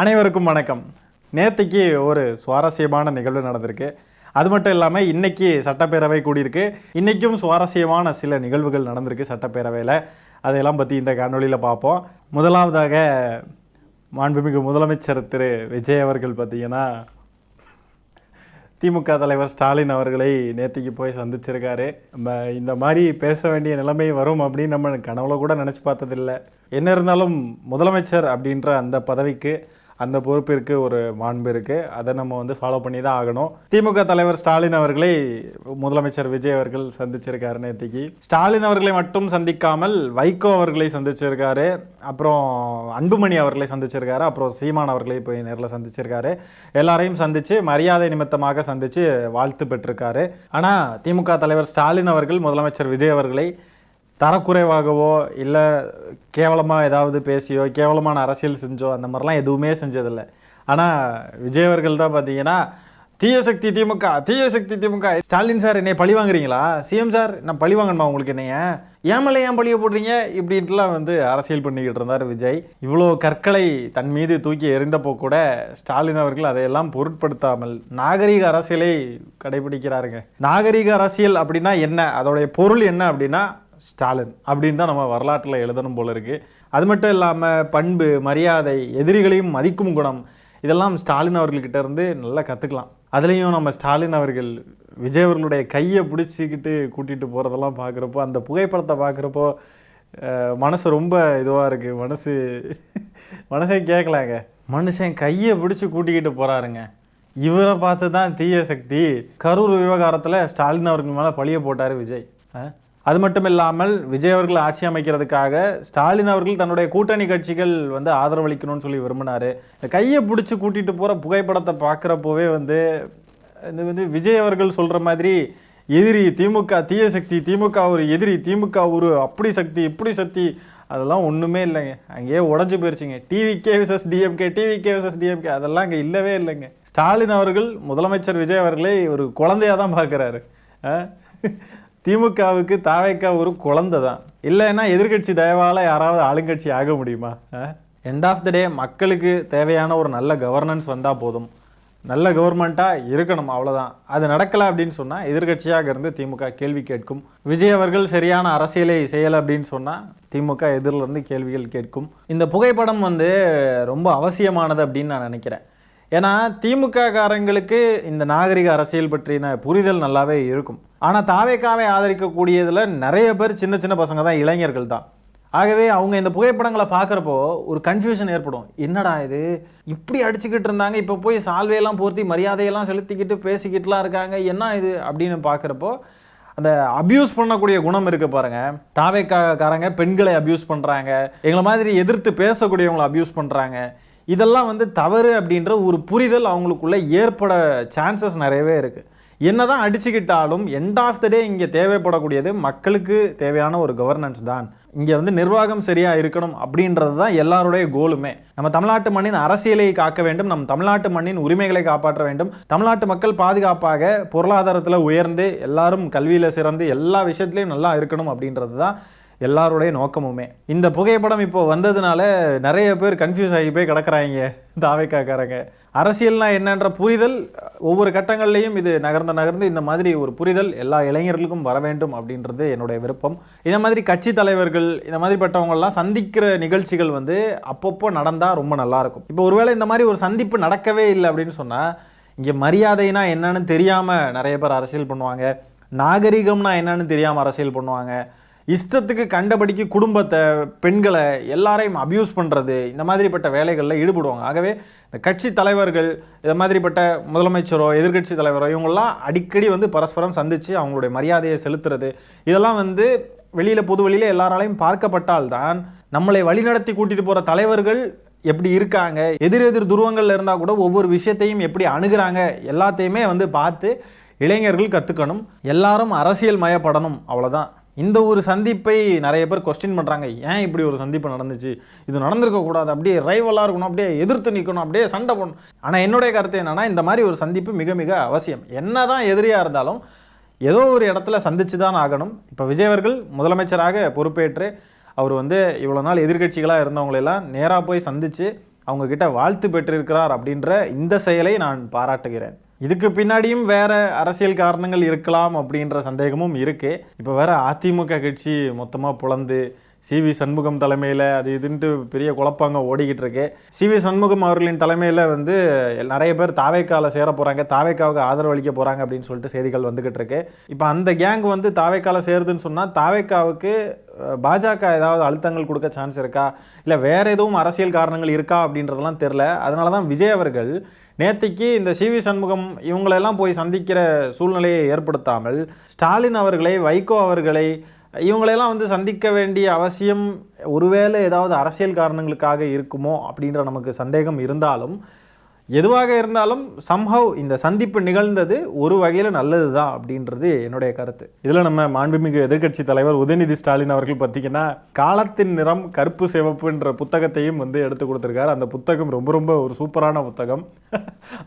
அனைவருக்கும் வணக்கம். நேற்றுக்கு ஒரு சுவாரஸ்யமான நிகழ்வு நடந்திருக்கு. அது மட்டும் இல்லாமல் இன்னைக்கு சட்டப்பேரவை கூடியிருக்கு. இன்றைக்கும் சுவாரஸ்யமான சில நிகழ்வுகள் நடந்திருக்கு சட்டப்பேரவையில். அதையெல்லாம் பற்றி இந்த காணொலியில் பார்ப்போம். முதலாவதாக மாண்புமிகு முதலமைச்சர் திரு விஜய் அவர்கள் பார்த்தீங்கன்னா திமுக தலைவர் ஸ்டாலின் அவர்களை நேற்றுக்கு போய் சந்திச்சிருக்காரு. நம்ம இந்த மாதிரி பேச வேண்டிய நிலைமை வரும் அப்படின்னு நம்ம கனவுல கூட நினச்சி பார்த்ததில்லை. என்ன இருந்தாலும் முதலமைச்சர் அப்படின்ற அந்த பதவிக்கு அந்த பொறுப்பிற்கு ஒரு மாண்பு இருக்குது. அதை நம்ம ஃபாலோ பண்ணி தான் ஆகணும். திமுக தலைவர் ஸ்டாலின் அவர்களை முதலமைச்சர் விஜய் அவர்கள் சந்திச்சிருக்காரு. நேற்றுக்கு ஸ்டாலின் அவர்களை மட்டும் சந்திக்காமல் வைகோ அவர்களை சந்திச்சிருக்காரு, அப்புறம் அன்புமணி அவர்களை சந்திச்சிருக்காரு, அப்புறம் சீமான் அவர்களை போய் நேரில் சந்திச்சிருக்காரு. எல்லாரையும் சந்தித்து மரியாதை நிமித்தமாக சந்தித்து வாழ்த்து பெற்றிருக்காரு. ஆனால் திமுக தலைவர் ஸ்டாலின் அவர்கள் முதலமைச்சர் விஜய் அவர்களை தரக்குறைவாகவோ இல்லை கேவலமாக ஏதாவது பேசியோ கேவலமான அரசியல் செஞ்சோ அந்த மாதிரிலாம் எதுவுமே செஞ்சதில்லை. ஆனால் விஜய் அவர்கள் தான் பார்த்தீங்கன்னா தீய சக்தி திமுக ஸ்டாலின் சார் என்னை பழி வாங்குறீங்களா, சிஎம் சார் நான் பழி வாங்கணுமா உங்களுக்கு, என்னைய ஏமலை ஏன் பழிய போடுறீங்க இப்படின்ட்டுலாம் அரசியல் பண்ணிக்கிட்டு இருந்தார் விஜய். இவ்வளோ கற்களை தன் மீது தூக்கி எறிந்தப்போ கூட ஸ்டாலின் அவர்கள் அதையெல்லாம் பொருட்படுத்தாமல் நாகரீக அரசியலை கடைபிடிக்கிறாருங்க. நாகரீக அரசியல் அப்படின்னா என்ன, அதோடைய பொருள் என்ன அப்படின்னா ஸ்டாலின் அப்படின்னு தான் நம்ம வரலாற்றில் எழுதணும் போல இருக்குது. அது மட்டும் இல்லாமல் பண்பு, மரியாதை, எதிரிகளையும் மதிக்கும் குணம், இதெல்லாம் ஸ்டாலின் அவர்கள்கிட்ட இருந்து நல்லா கற்றுக்கலாம். அதுலேயும் நம்ம ஸ்டாலின் அவர்கள் விஜய் அவர்களுடைய கையை பிடிச்சிக்கிட்டு கூட்டிகிட்டு போகிறதெல்லாம் பார்க்குறப்போ, அந்த புகைப்படத்தை பார்க்குறப்போ மனசு ரொம்ப இதுவாக இருக்குது. மனசே கேட்கலாங்க. மனுஷன் கையை பிடிச்சி கூட்டிக்கிட்டு போகிறாருங்க. இவரை பார்த்து தான் தீய சக்தி கரூர் விவகாரத்தில் ஸ்டாலின் அவர்கள் மேலே பழிய போட்டார் விஜய். அது மட்டும் இல்லாமல் விஜய் அவர்கள் ஆட்சி அமைக்கிறதுக்காக ஸ்டாலின் அவர்கள் தன்னுடைய கூட்டணி கட்சிகள் ஆதரவளிக்கணும்னு சொல்லி விரும்பினார். கையை பிடிச்சி கூட்டிகிட்டு போகிற புகைப்படத்தை பார்க்குறப்போவே விஜய் அவர்கள் சொல்கிற மாதிரி எதிரி திமுக, தீய சக்தி திமுக, ஒரு எதிரி திமுக, ஒரு அப்படி சக்தி இப்படி சக்தி, அதெல்லாம் ஒன்றுமே இல்லைங்க. அங்கேயே உடஞ்சி போயிடுச்சிங்க. டிவிகே விசஸ் டிஎம்கே அதெல்லாம் அங்கே இல்லவே இல்லைங்க. ஸ்டாலின் அவர்கள் முதலமைச்சர் விஜய் அவர்களை ஒரு குழந்தையாக தான் பார்க்குறாரு. திமுகவுக்கு தாவேக்கா ஒரு குழந்தை தான். இல்லைன்னா எதிர்கட்சி தயவால் யாராவது ஆளுங்கட்சி ஆக முடியுமா? எண்ட் ஆஃப் த டே மக்களுக்கு தேவையான ஒரு நல்ல கவர்னன்ஸ் வந்தால் போதும், நல்ல கவர்மெண்ட்டாக இருக்கணும், அவ்வளோதான். அது நடக்கலை அப்படின்னு சொன்னால் எதிர்கட்சியாக இருந்து திமுக கேள்வி கேட்கும். விஜய் அவர்கள் சரியான அரசியலை செய்யலை அப்படின்னு சொன்னால் திமுக எதிரிலிருந்து கேள்விகள் கேட்கும். இந்த புகைப்படம் ரொம்ப அவசியமானது அப்படின்னு நான் நினைக்கிறேன். ஏன்னா திமுக காரங்களுக்கு இந்த நாகரிக அரசியல் பற்றின புரிதல் நல்லாவே இருக்கும். ஆனால் தாவேக்காவை ஆதரிக்கக்கூடியதில் நிறைய பேர் சின்ன சின்ன பசங்க தான், இளைஞர்கள் தான். ஆகவே அவங்க இந்த புகைப்படங்களை பார்க்குறப்போ ஒரு கன்ஃபியூஷன் ஏற்படும். என்னடா இது இப்படி அடிச்சுக்கிட்டு இருந்தாங்க, இப்போ போய் சால்வையெல்லாம் போர்த்தி மரியாதையெல்லாம் செலுத்திக்கிட்டு பேசிக்கிட்டுலாம் இருக்காங்க, என்ன இது அப்படின்னு பார்க்குறப்போ அந்த அப்யூஸ் பண்ணக்கூடிய குணம் இருக்குது பாருங்கள். தாவேக்காரங்க பெண்களை அப்யூஸ் பண்ணுறாங்க, எங்களை மாதிரி எதிர்த்து பேசக்கூடியவங்களை அப்யூஸ் பண்ணுறாங்க. இதெல்லாம் தவறு அப்படின்ற ஒரு புரிதல் அவங்களுக்குள்ள ஏற்பட சான்சஸ் நிறையவே இருக்குது. என்னதான் அடிச்சுக்கிட்டாலும் எண்ட் ஆஃப் த டே இங்கே தேவைப்படக்கூடியது மக்களுக்கு தேவையான ஒரு கவர்னன்ஸ் தான். இங்கே நிர்வாகம் சரியாக இருக்கணும் அப்படின்றது தான் எல்லாருடைய கோலுமே. நம்ம தமிழ்நாட்டு மண்ணின் அரசியலை காக்க வேண்டும், நம் தமிழ்நாட்டு மண்ணின் உரிமைகளை காப்பாற்ற வேண்டும், தமிழ்நாட்டு மக்கள் பாதுகாப்பாக பொருளாதாரத்தில் உயர்ந்து எல்லாரும் கல்வியில் சிறந்து எல்லா விஷயத்துலையும் நல்லா இருக்கணும் அப்படின்றது தான் எல்லாருடைய நோக்கமுமே. இந்த புகைப்படம் இப்போ வந்ததுனால நிறைய பேர் கன்ஃபியூஸ் ஆகி போய் கிடக்கிறாங்க தாவேக்காரங்க. அரசியல்னா என்னன்ற புரிதல் ஒவ்வொரு கட்டங்கள்லையும் இது நகர்ந்து இந்த மாதிரி ஒரு புரிதல் எல்லா இளைஞர்களுக்கும் வர வேண்டும் அப்படின்றது என்னுடைய விருப்பம். இந்த மாதிரி கட்சி தலைவர்கள் இந்த மாதிரிப்பட்டவங்கள்லாம் சந்திக்கிற நிகழ்ச்சிகள் அப்பப்போ நடந்தால் ரொம்ப நல்லாயிருக்கும். இப்போ ஒருவேளை இந்த மாதிரி ஒரு சந்திப்பு நடக்கவே இல்லை அப்படின்னு சொன்னால் இங்கே மரியாதைனா என்னன்னு தெரியாமல் நிறைய பேர் அரசியல் பண்ணுவாங்க, நாகரிகம்னா என்னன்னு தெரியாமல் அரசியல் பண்ணுவாங்க, இஷ்டத்துக்கு கண்டபடிக்கு குடும்பத்தை, பெண்களை எல்லாரையும் அப்யூஸ் பண்ணுறது, இந்த மாதிரிப்பட்ட வேலைகளில் ஈடுபடுவாங்க. ஆகவே இந்த கட்சி தலைவர்கள், இந்த மாதிரிப்பட்ட முதலமைச்சரோ எதிர்கட்சி தலைவரோ இவங்கெல்லாம் அடிக்கடி பரஸ்பரம் சந்தித்து அவங்களுடைய மரியாதையை செலுத்துறது, இதெல்லாம் வெளியில் பொது வெளியில் எல்லாராலையும் பார்க்கப்பட்டால்தான் நம்மளை வழிநடத்தி கூட்டிகிட்டு போகிற தலைவர்கள் எப்படி இருக்காங்க, எதிர் துருவங்களில் இருந்தால் கூட ஒவ்வொரு விஷயத்தையும் எப்படி அணுகிறாங்க எல்லாத்தையுமே பார்த்து இளைஞர்கள் கற்றுக்கணும். எல்லாரும் அரசியல் மயப்படணும், அவ்வளோதான். இந்த ஒரு சந்திப்பை நிறைய பேர் கொஸ்டின் பண்ணுறாங்க. ஏன் இப்படி ஒரு சந்திப்பு நடந்துச்சு, இது நடந்திருக்கக்கூடாது, அப்படியே ரைவலாக இருக்கணும், அப்படியே எதிர்த்து நிற்கணும், அப்படியே சண்டை போடணும். ஆனால் என்னுடைய கருத்து என்னென்னா இந்த மாதிரி ஒரு சந்திப்பு மிக மிக அவசியம். என்ன தான் எதிரியாக இருந்தாலும் ஏதோ ஒரு இடத்துல சந்திச்சு தான் ஆகணும். இப்போ விஜய் அவர்கள் முதலமைச்சராக பொறுப்பேற்று அவர் இவ்வளோ நாள் எதிர்கட்சிகளாக இருந்தவங்களெல்லாம் நேராக போய் சந்தித்து அவங்க கிட்ட வாழ்த்து பெற்றிருக்கிறார் அப்படின்ற இந்த செயலை நான் பாராட்டுகிறேன். இதுக்கு பின்னாடியும் வேற அரசியல் காரணங்கள் இருக்கலாம் அப்படின்ற சந்தேகமும் இருக்கு. இப்போ வேற அதிமுக கட்சி மொத்தமாக புலந்து சிவி சண்முகம் தலைமையில் அது இதுன்ட்டு பெரிய குழப்பங்க ஓடிக்கிட்டு இருக்கு. சிவி சண்முகம் அவர்களின் தலைமையில் வந்து நிறைய பேர் தாவேக்காவில் சேர போகிறாங்க, தாவேக்காவுக்கு ஆதரவு அளிக்க போகிறாங்க அப்படின்னு சொல்லிட்டு செய்திகள் வந்துக்கிட்டு இருக்கு. இப்போ அந்த கேங் வந்து தாவேக்காவில் சேருதுன்னு சொன்னால் தாவேக்காவுக்கு பாஜக ஏதாவது அழுத்தங்கள் கொடுக்க சான்ஸ் இருக்கா, இல்லை வேற எதுவும் அரசியல் காரணங்கள் இருக்கா அப்படின்றதெல்லாம் தெரில. அதனால தான் விஜய் அவர்கள் நேற்றுக்கு இந்த சிவி சண்முகம் இவங்களெல்லாம் போய் சந்திக்கிற சூழ்நிலையை ஏற்படுத்தாமல் ஸ்டாலின் அவர்களை, வைகோ அவர்களை இவங்களெல்லாம் வந்து சந்திக்க வேண்டிய அவசியம் ஒருவேளை ஏதாவது அரசியல் காரணங்களுக்காக இருக்குமோ அப்படின்ற நமக்கு சந்தேகம் இருந்தாலும், எதுவாக இருந்தாலும் சம்ஹவ் இந்த சந்திப்பு நிகழ்ந்தது ஒரு வகையில் நல்லது தான் அப்படின்றது என்னுடைய கருத்து. இதில் நம்ம மாண்புமிகு எதிர்க்கட்சி தலைவர் உதயநிதி ஸ்டாலின் அவர்கள் பார்த்தீங்கன்னா காலத்தின் நிறம் கருப்பு சிவப்புன்ற புத்தகத்தையும் வந்து எடுத்து கொடுத்துருக்காரு. அந்த புத்தகம் ரொம்ப ரொம்ப ஒரு சூப்பரான புத்தகம்.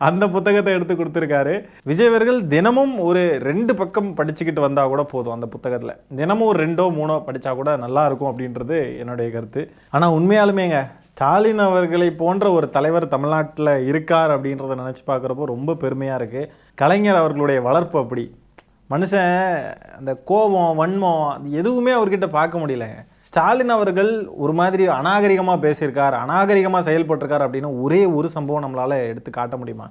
அந்த புத்தகத்தை எடுத்து கொடுத்துருக்காரு. விஜய் அவர்கள் தினமும் ஒரு 2 பக்கம் படிச்சுக்கிட்டு வந்தால் கூட போதும். அந்த புத்தகத்தில் தினமும் ஒரு 2ஓ 3ஓ படித்தா கூட நல்லா இருக்கும் அப்படின்றது என்னுடைய கருத்து. ஆனால் உண்மையாலுமேங்க ஸ்டாலின் அவர்களை போன்ற ஒரு தலைவர் தமிழ்நாட்டில் இருக்கார் அப்படின்றத நினச்சி பார்க்குறப்போ ரொம்ப பெருமையாக இருக்குது. கலைஞர் அவர்களுடைய வளர்ப்பு அப்படி. மனுஷன் அந்த கோபம், வன்மம் அது எதுவுமே அவர்கிட்ட பார்க்க முடியலங்க. ஸ்டாலின் அவர்கள் ஒரு மாதிரி அநாகரிகமாக பேசியிருக்கார், அநாகரிகமாக செயல்பட்டிருக்கார் அப்படின்னு ஒரே ஒரு சம்பவம் நம்மளால் எடுத்து காட்ட முடியுமா?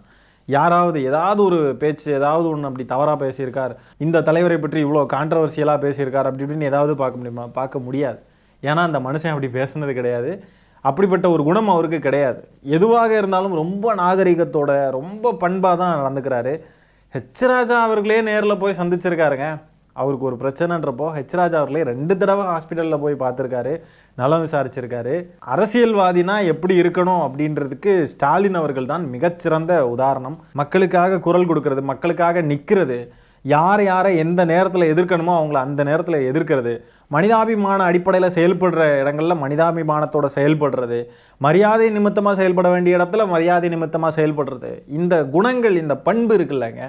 யாராவது ஏதாவது ஒரு பேச்சு, ஏதாவது ஒன்று அப்படி தவறாக பேசியிருக்கார், இந்த தலைவரை பற்றி இவ்வளோ கான்ட்ரவர்சியலாக பேசியிருக்கார் அப்படி இப்படின்னு ஏதாவது பார்க்க முடியுமா? பார்க்க முடியாது. ஏன்னா அந்த மனுஷன் அப்படி பேசுனது கிடையாது. அப்படிப்பட்ட ஒரு குணம் அவருக்கு கிடையாது. எதுவாக இருந்தாலும் ரொம்ப நாகரிகத்தோட ரொம்ப பண்பாக தான் நடந்துக்கிறாரு. ஹெச் ராஜா அவர்களே நேரில் போய் சந்திச்சிருக்காருங்க. அவருக்கு ஒரு பிரச்சனைன்றப்போ ஹெச் ராஜா அவர்களே 2 தடவை ஹாஸ்பிட்டலில் போய் பார்த்துருக்காரு, நலம் விசாரிச்சிருக்காரு. அரசியல்வாதினா எப்படி இருக்கணும் அப்படின்றதுக்கு ஸ்டாலின் அவர்கள் தான் மிகச்சிறந்த உதாரணம். மக்களுக்காக குரல் கொடுக்கறது, மக்களுக்காக நிற்கிறது, யாரை எந்த நேரத்தில் எதிர்க்கணுமோ அவங்கள அந்த நேரத்தில் எதிர்க்கிறது, மனிதாபிமான அடிப்படையில் செயல்படுற இடங்களில் மனிதாபிமானத்தோட செயல்படுறது, மரியாதை நிமித்தமாக செயல்பட வேண்டிய இடத்துல மரியாதை நிமித்தமாக செயல்படுறது, இந்த குணங்கள், இந்த பண்பு இருக்குல்லங்க,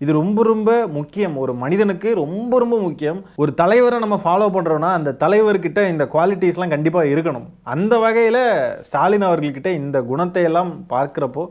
இது ரொம்ப ரொம்ப முக்கியம். ஒரு மனிதனுக்கு ரொம்ப ரொம்ப முக்கியம். ஒரு தலைவரை நம்ம ஃபாலோ பண்ணுறோன்னா அந்த தலைவர்கிட்ட இந்த குவாலிட்டிஸ்லாம் கண்டிப்பாக இருக்கணும். அந்த வகையில் ஸ்டாலின் அவர்கள்கிட்ட இந்த குணத்தை எல்லாம் பார்க்குறப்போ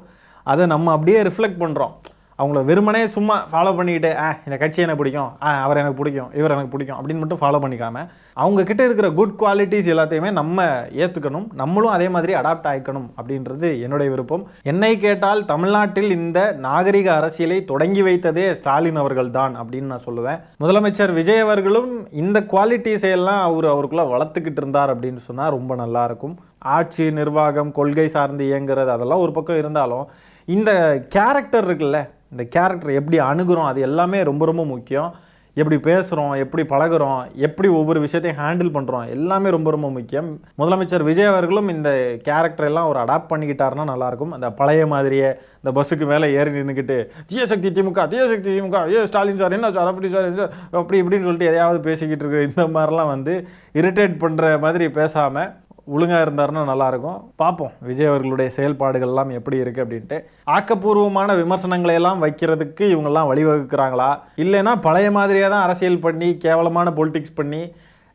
அதை நம்ம அப்படியே ரிஃப்ளெக்ட் பண்ணுறோம். அவங்கள வெறுமனே சும்மா ஃபாலோ பண்ணிக்கிட்டு இந்த கட்சி எனக்கு பிடிக்கும், அவர் எனக்கு பிடிக்கும், இவர் எனக்கு பிடிக்கும் அப்படின்னு மட்டும் ஃபாலோ பண்ணிக்காமல் அவங்கக்கிட்ட இருக்கிற குட் குவாலிட்டிஸ் எல்லாத்தையுமே நம்ம ஏற்றுக்கணும், நம்மளும் அதே மாதிரி அடாப்ட் ஆகிக்கணும் அப்படின்றது என்னுடைய விருப்பம். என்னை கேட்டால் தமிழ்நாட்டில் இந்த நாகரிக அரசியலை தொடங்கி வைத்ததே ஸ்டாலின் அவர்கள் தான் அப்படின்னு நான் சொல்லுவேன். முதலமைச்சர் விஜய் அவர்களும் இந்த குவாலிட்டிஸை எல்லாம் அவருக்குள்ளே வளர்த்துக்கிட்டு இருந்தார் அப்படின்னு சொன்னால் ரொம்ப நல்லாயிருக்கும். ஆட்சி, நிர்வாகம், கொள்கை சார்ந்து இயங்குறது அதெல்லாம் ஒரு பக்கம் இருந்தாலும் இந்த கேரக்டர் இருக்குல்ல, இந்த கேரக்டர் எப்படி அணுகுறோம் அது எல்லாமே ரொம்ப ரொம்ப முக்கியம். எப்படி பேசுகிறோம், எப்படி பழகுறோம், எப்படி ஒவ்வொரு விஷயத்தையும் ஹேண்டில் பண்ணுறோம் எல்லாமே ரொம்ப ரொம்ப முக்கியம். முதலமைச்சர் விஜய் அவர்களும் இந்த கேரக்டர் எல்லாம் ஒரு அடாப்ட் பண்ணிக்கிட்டாருன்னா நல்லாயிருக்கும். அந்த பழைய மாதிரியே இந்த பஸ்ஸுக்கு மேலே ஏறி நின்றுக்கிட்டு தீயசக்தி திமுக, தீயசக்தி திமுக, ஸ்டாலின் சார் என்ன சார் அப்படி சார் அப்படி இப்படின்னு சொல்லிட்டு எதையாவது பேசிக்கிட்டு இருக்கு, இந்த மாதிரிலாம் வந்து இரிட்டேட் பண்ணுற மாதிரி பேசாமல் ஒழுங்காக இருந்தாருன்னா நல்லாயிருக்கும். பார்ப்போம் விஜய் அவர்களுடைய செயல்பாடுகள்லாம் எப்படி இருக்குது அப்படின்ட்டு. ஆக்கப்பூர்வமான விமர்சனங்களை எல்லாம் வைக்கிறதுக்கு இவங்கெல்லாம் வழிவகுக்கிறாங்களா, இல்லைன்னா பழைய மாதிரியே தான் அரசியல் பண்ணி கேவலமான பொலிட்டிக்ஸ் பண்ணி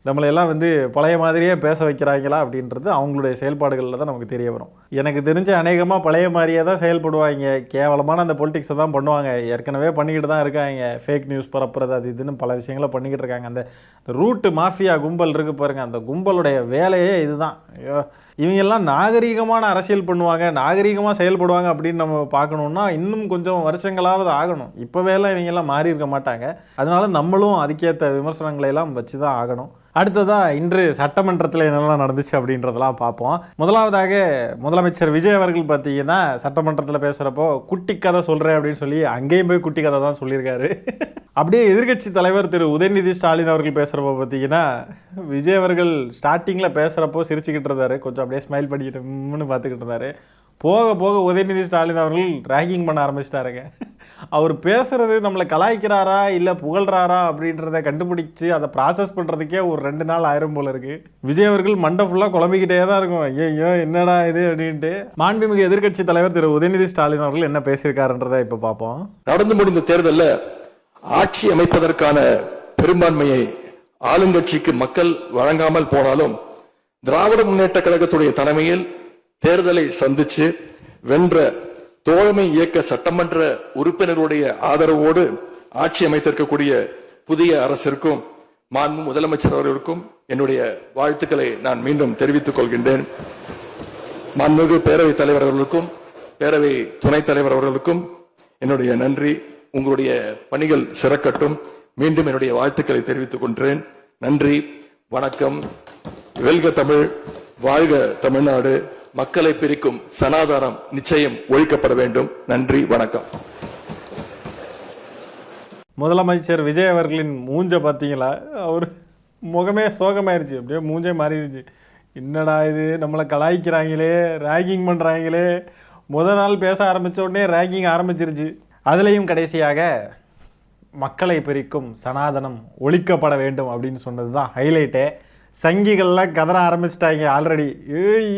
நம்மளையெல்லாம் வந்து பழைய மாதிரியே பேச வைக்கிறாங்களா அப்படின்றது அவங்களுடைய செயல்பாடுகளில் தான் நமக்கு தெரிய வரும். எனக்கு தெரிஞ்ச அநேகமாக பழைய மாதிரியே தான் செயல்படுவாங்க, கேவலமான அந்த பொலிட்டிக்ஸை தான் பண்ணுவாங்க. ஏற்கனவே பண்ணிக்கிட்டு தான் இருக்காங்க, ஃபேக் நியூஸ் பரப்புறது அது இதுன்னு பல விஷயங்களை பண்ணிக்கிட்டு இருக்காங்க. அந்த ரூட்டு மாஃபியா கும்பல் இருக்குது பாருங்கள், அந்த கும்பலுடைய வேலையே இதுதான். இவங்கெல்லாம் நாகரீகமான அரசியல் பண்ணுவாங்க, நாகரீகமாக செயல்படுவாங்க அப்படின்னு நம்ம பார்க்கணுன்னா இன்னும் கொஞ்சம் வருஷங்களாவது ஆகணும். இப்போவேலாம் இவங்கெல்லாம் மாறி இருக்க மாட்டாங்க. அதனால நம்மளும் அதுக்கேற்ற விமர்சனங்களை எல்லாம் வச்சு தான் ஆகணும். அடுத்ததாக இன்று சட்டமன்றத்தில் என்னெல்லாம் நடந்துச்சு அப்படின்றதெல்லாம் பார்ப்போம். முதலாவதாக முதலமைச்சர் விஜய் அவர்கள் பார்த்தீங்கன்னா சட்டமன்றத்தில் பேசுகிறப்போ குட்டி கதை சொல்கிறேன் அப்படின்னு சொல்லி அங்கேயும் போய் குட்டி கதை தான் சொல்லியிருக்காரு. அப்படியே எதிர்க்கட்சி தலைவர் திரு உதயநிதி ஸ்டாலின் அவர்கள் பேசுகிறப்போ பார்த்தீங்கன்னா விஜய் அவர்கள் ஸ்டார்டிங்கில் பேசுகிறப்போ சிரிச்சுக்கிட்டு இருந்தார், கொஞ்சம் அப்படியே ஸ்மைல் பண்ணிக்கிட்டு பார்த்துக்கிட்டு இருந்தார். போக போக உதயநிதி ஸ்டாலின் அவர்கள் ரேகிங் பண்ண ஆரம்பிச்சிட்டாருங்க. அவர் பேசுகிறது நம்மளை கலாய்க்கிறாரா இல்லை புகழ்றாரா அப்படின்றத கண்டுபிடிச்சி அதை ப்ராசஸ் பண்ணுறதுக்கே ஒரு 2 நாள் ஆயிரம் போல இருக்குது. விஜய் அவர்கள் மண்டை ஃபுல்லாக குழம்பிக்கிட்டே தான் இருக்கும், ஐயோ என்னடா இது அப்படின்ட்டு. மாண்புமிகு எதிர்க்கட்சி தலைவர் திரு உதயநிதி ஸ்டாலின் அவர்கள் என்ன பேசியிருக்காருன்றதை இப்போ பார்ப்போம். நடந்து முடிந்த தேர்தலில் ஆட்சி அமைப்பதற்கான பெரும்பான்மையை ஆளுங்கட்சிக்கு மக்கள் வழங்காமல் போனாலும் திராவிட முன்னேற்ற கழகத்துடைய தலைமையில் தேர்தலை சந்திச்சு வென்ற தோழமை இயக்க சட்டமன்ற உறுப்பினருடைய ஆதரவோடு ஆட்சி அமைத்திருக்கக்கூடிய புதிய அரசிற்கும் மாண்பு முதலமைச்சர் அவர்களுக்கும் என்னுடைய வாழ்த்துக்களை நான் மீண்டும் தெரிவித்துக் கொள்கின்றேன். மாண்புமிகு பேரவைத் தலைவர் அவர்களுக்கும் பேரவை துணைத் தலைவர் அவர்களுக்கும் என்னுடைய நன்றி. உங்களுடைய பணிகள் சிறக்கட்டும். மீண்டும் என்னுடைய வாழ்த்துக்களை தெரிவித்துக் கொள்கிறேன். நன்றி, வணக்கம். வெல்க தமிழ், வாழ்க தமிழ்நாடு. மக்களை பிரிக்கும் சனாதானம் நிச்சயம் ஒழிக்கப்பட வேண்டும். நன்றி, வணக்கம். முதலமைச்சர் விஜய் அவர்களின் மூஞ்ச பார்த்தீங்களா? அவர் முகமே சோகமாயிருச்சு, அப்படியே மூஞ்சே மாறிடுச்சு. என்னடா இது, நம்மளை கலாய்க்கிறாங்களே, ரேகிங் பண்ணுறாங்களே. முதல் நாள் பேச ஆரம்பித்த உடனே ரேகிங் ஆரம்பிச்சிருச்சு. அதுலேயும் கடைசியாக மக்களை பிரிக்கும் சனாதனம் ஒழிக்கப்பட வேண்டும் அப்படின்னு சொன்னது தான் ஹைலைட்டே. சங்கிகள்லாம் கதற ஆரம்பிச்சிட்டாங்க ஆல்ரெடி.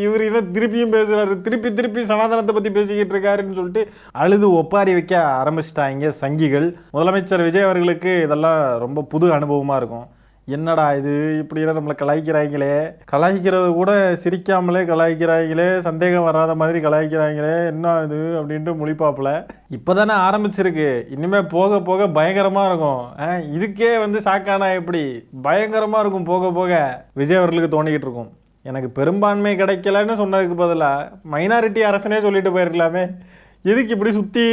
இவர் இன்னும் திருப்பியும் பேசுகிறாரு, திருப்பி சனாதனத்தை பற்றி பேசிக்கிட்டு இருக்காருன்னு சொல்லிட்டு அழுது ஒப்பாரி வைக்க ஆரம்பிச்சிட்டாங்க சங்கிகள். முதலமைச்சர் விஜய் அவர்களுக்கு இதெல்லாம் ரொம்ப புது அனுபவமாக இருக்கும். என்னடா இது, இப்படிலாம் நம்மளை கலாய்க்கிறாங்களே, கலாய்க்கிறது கூட சிரிக்காமலே கலாய்க்கிறாங்களே, சந்தேகம் வராத மாதிரி கலாய்க்கிறாங்களே, என்ன இது அப்படின்ட்டு முழிப்பாப்புல. இப்போ தானே ஆரம்பிச்சிருக்கு, இனிமேல் போக போக பயங்கரமாக இருக்கும். இதுக்கே சாக்கானா எப்படி பயங்கரமாக இருக்கும் போக போக. விஜய் அவர்களுக்கு தோணிக்கிட்டு இருக்கும், எனக்கு பெரும்பான்மை கிடைக்கலன்னு சொன்னதுக்கு பதிலாக மைனாரிட்டி அரசனே சொல்லிட்டு போயிருக்கலாமே, எதுக்கு இப்படி சுற்றி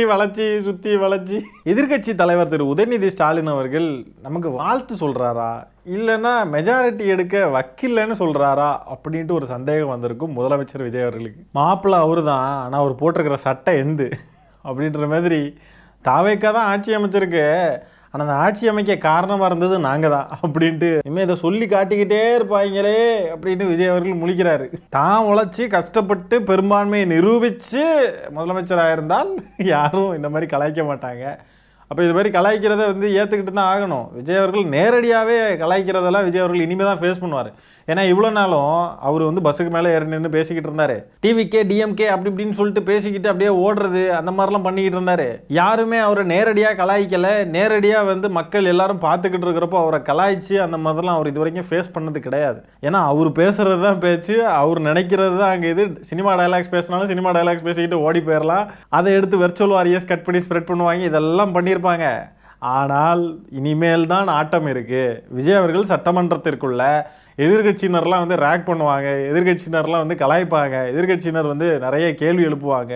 வளைச்சி. எதிர்கட்சி தலைவர் திரு உதயநிதி ஸ்டாலின் அவர்கள் நமக்கு வாழ்த்து சொல்கிறாரா, இல்லைன்னா மெஜாரிட்டி எடுக்க வக்கில்லைன்னு சொல்கிறாரா அப்படின்ட்டு ஒரு சந்தேகம் வந்திருக்கும் முதலமைச்சர் விஜய் அவர்களுக்கு. மாப்பிள்ளை அவரு தான், ஆனால் அவர் போட்டிருக்கிற சட்டை எந்து அப்படின்ற மாதிரி. தாவேக்கா தான் ஆட்சி அமைச்சிருக்கு, ஆனால் அந்த ஆட்சி அமைக்க காரணமாக இருந்தது நாங்கள் தான் அப்படின்ட்டு இனிமேல் இதை சொல்லி காட்டிக்கிட்டே இருப்பாங்களே அப்படின்னு விஜய் அவர்கள் முழிக்கிறாரு. தான் உழைச்சி கஷ்டப்பட்டு பெரும்பான்மையை நிரூபித்து முதலமைச்சராக இருந்தால் யாரும் இந்த மாதிரி கலாய்க்க மாட்டாங்க. அப்போ இது மாதிரி கலாய்க்கிறத ஏற்றுக்கிட்டு தான் ஆகணும். விஜய் அவர்கள் நேரடியாகவே கலாய்க்கிறதெல்லாம் விஜய் அவர்கள் இனிமேல் தான் ஃபேஸ் பண்ணுவார். ஏன்னா இவ்வளோ நாளும் அவர் பஸ்ஸுக்கு மேலே ஏறி நின்று பேசிக்கிட்டு இருந்தார். டிவிகே டிஎம்கே அப்படி இப்படின்னு சொல்லிட்டு பேசிக்கிட்டு அப்படியே ஓடுறது அந்த மாதிரிலாம் பண்ணிக்கிட்டு இருந்தார். யாருமே அவரை நேரடியாக கலாய்க்கலை. நேரடியாக மக்கள் எல்லாரும் பார்த்துக்கிட்டு இருக்கிறப்போ அவரை கலாய்ச்சி அந்த மாதிரிலாம் அவர் இது வரைக்கும் ஃபேஸ் பண்ணது கிடையாது. ஏன்னா அவர் பேசுகிறது தான் பேச்சு, அவர் நினைக்கிறது தான் அங்கே இது. சினிமா டைலாக்ஸ் பேசினாலும் சினிமா டைலாக்ஸ் பேசிக்கிட்டு ஓடி போயிடலாம். அதை எடுத்து வெர்ச்சுவல் வாரியர்ஸ் கட் பண்ணி ஸ்ப்ரெட் பண்ணுவாங்க, இதெல்லாம் பண்ணியிருப்பாங்க. ஆனால் இனிமேல் தான் ஆட்டம் இருக்குது. விஜய் அவர்கள் சட்டமன்றத்திற்குள்ள எதிர்கட்சியினர்லாம் ரேக் பண்ணுவாங்க, எதிர்கட்சியினர்லாம் கலாய்ப்பாங்க, எதிர்கட்சியினர் நிறைய கேள்வி எழுப்புவாங்க,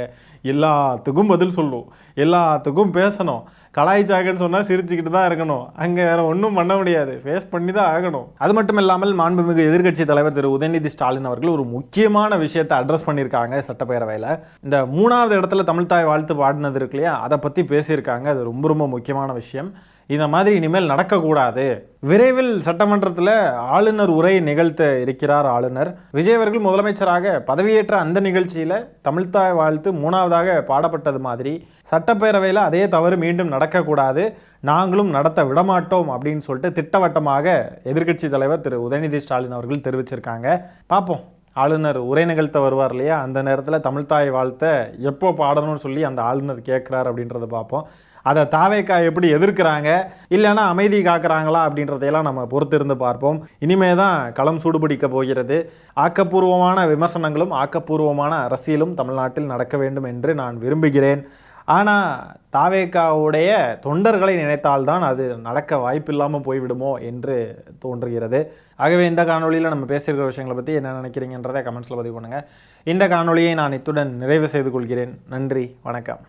எல்லாத்துக்கும் பதில் சொல்லும், எல்லாத்துக்கும் பேசணும். கலாய்ச்சாங்கன்னு சொன்னால் சிரிச்சுக்கிட்டு தான் இருக்கணும், அங்கே வேற ஒன்றும் பண்ண முடியாது, ஃபேஸ் பண்ணி தான் ஆகணும். அது மட்டும் இல்லாமல் மாண்புமிகு எதிர்கட்சி தலைவர் திரு உதயநிதி ஸ்டாலின் அவர்கள் ஒரு முக்கியமான விஷயத்தை அட்ரஸ் பண்ணியிருக்காங்க சட்டப்பேரவையில். இந்த 3வது இடத்துல தமிழ்தாய் வாழ்த்து பாடினது இருக்கு இல்லையா, அதை பற்றி பேசியிருக்காங்க. அது ரொம்ப ரொம்ப முக்கியமான விஷயம். இந்த மாதிரி இனிமேல் நடக்கக்கூடாது. விரைவில் சட்டமன்றத்தில் ஆளுநர் உரை நிகழ்த்த இருக்கிறார் ஆளுநர். விஜய் அவர்கள் முதலமைச்சராக பதவியேற்ற அந்த நிகழ்ச்சியில் தமிழ்தாய் வாழ்த்து 3வதாக பாடப்பட்டது மாதிரி சட்டப்பேரவையில் அதே தவறு மீண்டும் நடக்கக்கூடாது, நாங்களும் நடத்த விடமாட்டோம் அப்படின்னு சொல்லிட்டு திட்டவட்டமாக எதிர்க்கட்சி தலைவர் திரு உதயநிதி ஸ்டாலின் அவர்கள் தெரிவிச்சிருக்காங்க. பார்ப்போம், ஆளுநர் உரை நிகழ்த்த வருவார் இல்லையா, அந்த நேரத்தில் தமிழ்தாய் வாழ்த்தை எப்போ பாடணும்னு சொல்லி அந்த ஆளுநர் கேட்குறார் அப்படின்றத பார்ப்போம். அதை தாவேக்கா எப்படி எதிர்க்கிறாங்க, இல்லைன்னா அமைதி காக்குறாங்களா அப்படின்றதையெல்லாம் நம்ம பொறுத்திருந்து பார்ப்போம். இனிமே தான் களம் சூடுபிடிக்க போகிறது. ஆக்கப்பூர்வமான விமர்சனங்களும் ஆக்கப்பூர்வமான அரசியலும் தமிழ்நாட்டில் நடக்க வேண்டும் என்று நான் விரும்புகிறேன். ஆனால் தாவேக்காவுடைய தொண்டர்களை நினைத்தால்தான் அது நடக்க வாய்ப்பில்லாமல் போய்விடுமோ என்று தோன்றுகிறது. ஆகவே இந்த காணொலியில் நம்ம பேசியிருக்கிற விஷயங்களை பற்றி என்ன நினைக்கிறீங்கன்றதை கமெண்ட்ஸில் பதிவு பண்ணுங்கள். இந்த காணொலியை நான் இத்துடன் நிறைவு செய்து கொள்கிறேன். நன்றி, வணக்கம்.